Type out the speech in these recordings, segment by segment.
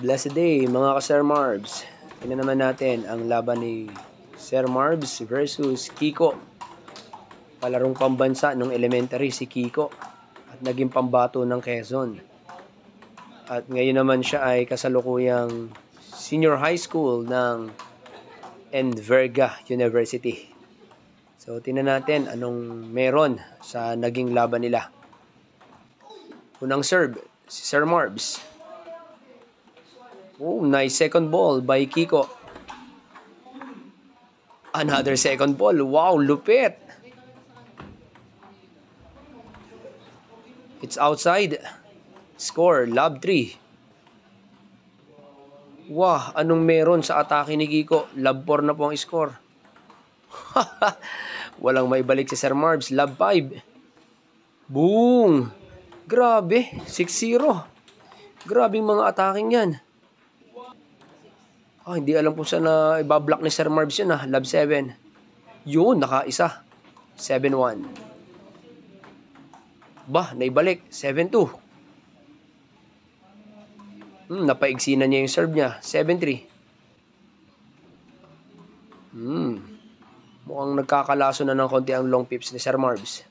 Blessed day mga ka-Sir Marbs. Tingnan naman natin ang laban ni Sir Marbs versus Kiko. Palarong pambansa nung elementary si Kiko at naging pambato ng Quezon. At ngayon naman siya ay kasalukuyang senior high school ng Enverga University. So tingnan natin anong meron sa naging laban nila. Unang serve, si Sir Marbs. Oh, nice second ball by Kiko. Another second ball. Wow, lupit. It's outside. Score, love 3. Wow, anong meron sa atake ni Kiko? Love 4 na po ang score. Walang maibalik si Sir Marbs. Love 5. Boom! Grabe, 6-0. Grabing mga ataking yan. Hindi alam kung saan na ibablock ni Sir Marbs yun . Love 7. Yun, nakaisa. 7-1. Naibalik. 7-2. Napaigsi na niya yung serve niya. 7-3. Mukhang nagkakalaso na ng konti ang long pips ni Sir Marbs.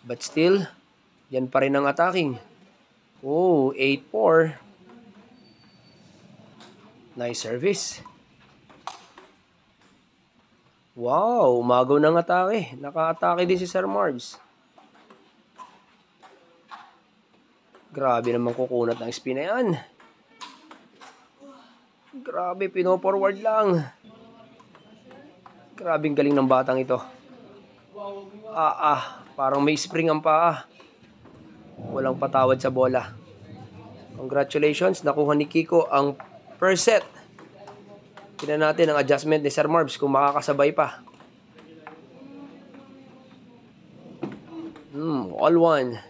But still, yan pa rin ang attacking. Oh, 8-4. Nice service. Wow, umagaw ng atake. Naka-atake din si Sir Marbs. Grabe naman kukunat ng spin na yan. Grabe, pino-forward lang. Grabing galing ng batang ito. Parang may spring ang paa. Walang patawad sa bola. Congratulations, nakuha ni Kiko ang first set. Tingnan natin ang adjustment ni Sir Marbs kung makakasabay pa. All one.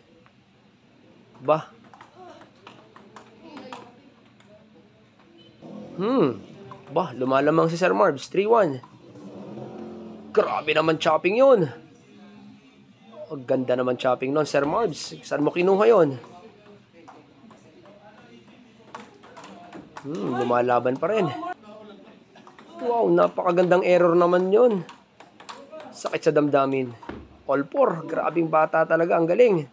Lumalamang si Sir Marbs. 3-1. Grabe naman chopping yun. Ang ganda naman chopping nun, Sir Marbs. Saan mo kinuha yun? Lumalaban pa rin. Wow, napakagandang error naman yun. Sakit sa damdamin. All 4. Grabing bata talaga. Ang galing.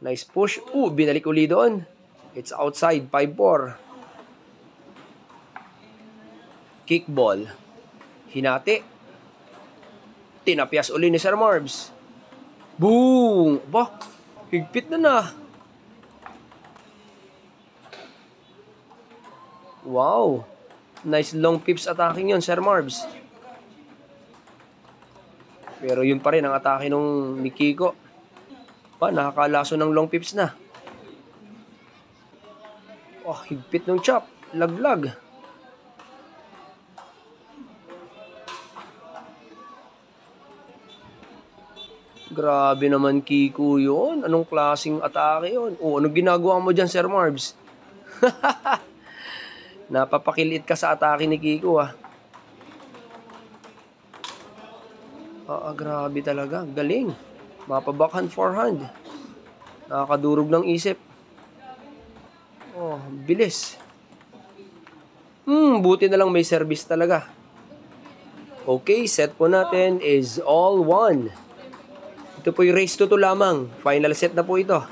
Nice push. Binalik uli doon. It's outside. 5-4. Kickball. Hinati. Tinapyas uli ni Sir Marbs. Boom! Higpit na. Wow! Nice long pips attacking yun, Sir Marbs. Pero yun pa rin ang atake nung ni Kiko. Nakakalaso ng long pips na. Higpit ng chop. Laglag. Grabe naman Kiko yun. Anong klaseng atake yun? Anong ginagawa mo dyan, Sir Marbs? Napapakilit ka sa atake ni Kiko grabe talaga. Galing. Mapabackhand forehand. Nakakadurog ng isip. Bilis. Buti na lang may service talaga. Okay, set po natin is all one. Ito po yung race to 2 lamang. Final set na po ito.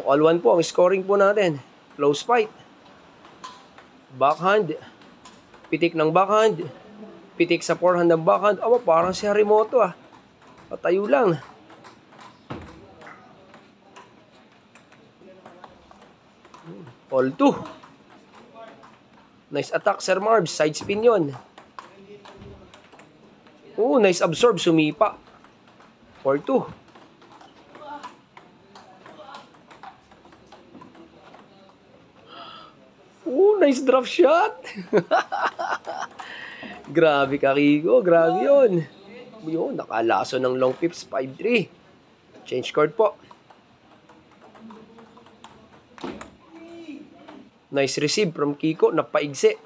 All one po ang scoring po natin. Close fight. Backhand. Pitik ng backhand. Pitik sa forehand ng backhand. Parang si Harimoto Patayo lang. All 2. Nice attack, Sir Marbs. Side spin yun. Nice absorb. Sumipa. 4-2. Nice drop shot. Grabe ka, Kiko. Grabe yun. Nakalaso ng long pips. 5-3. Change card po. Nice receive from Kiko. Napaigsi.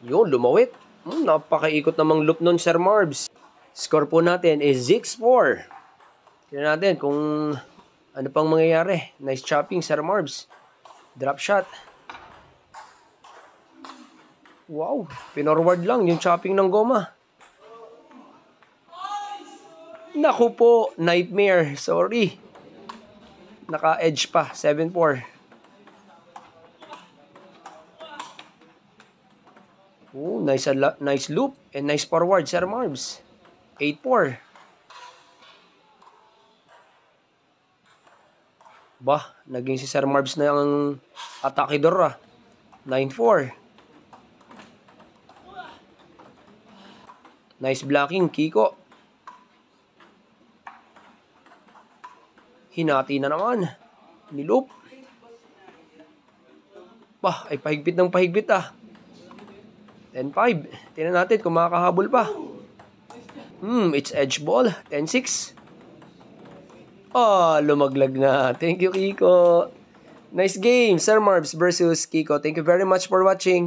Lumawit. Napakaikot namang loop nun, Sir Marbs. Score po natin is 6-4. Tignan natin kung ano pang mangyayari. Nice chopping, Sir Marbs. Drop shot. Wow, pinorward lang yung chopping ng goma. Naku po, nightmare. Sorry. Naka-edge pa, 7-4. Oh, nice loop and nice forward, Sir Marbs. 8-4. Bah, naging si Sir Marbs na ang atakidor 9-4. Nice blocking, Kiko. Hinati na naman. Niloop. Bah, ay pahigpit ng pahigpit 10-5. Tingnan natin kung makakahabol pa. It's edge ball. 10-6. Lumaglag na. Thank you, Kiko. Nice game, Sir Marbs versus Kiko. Thank you very much for watching.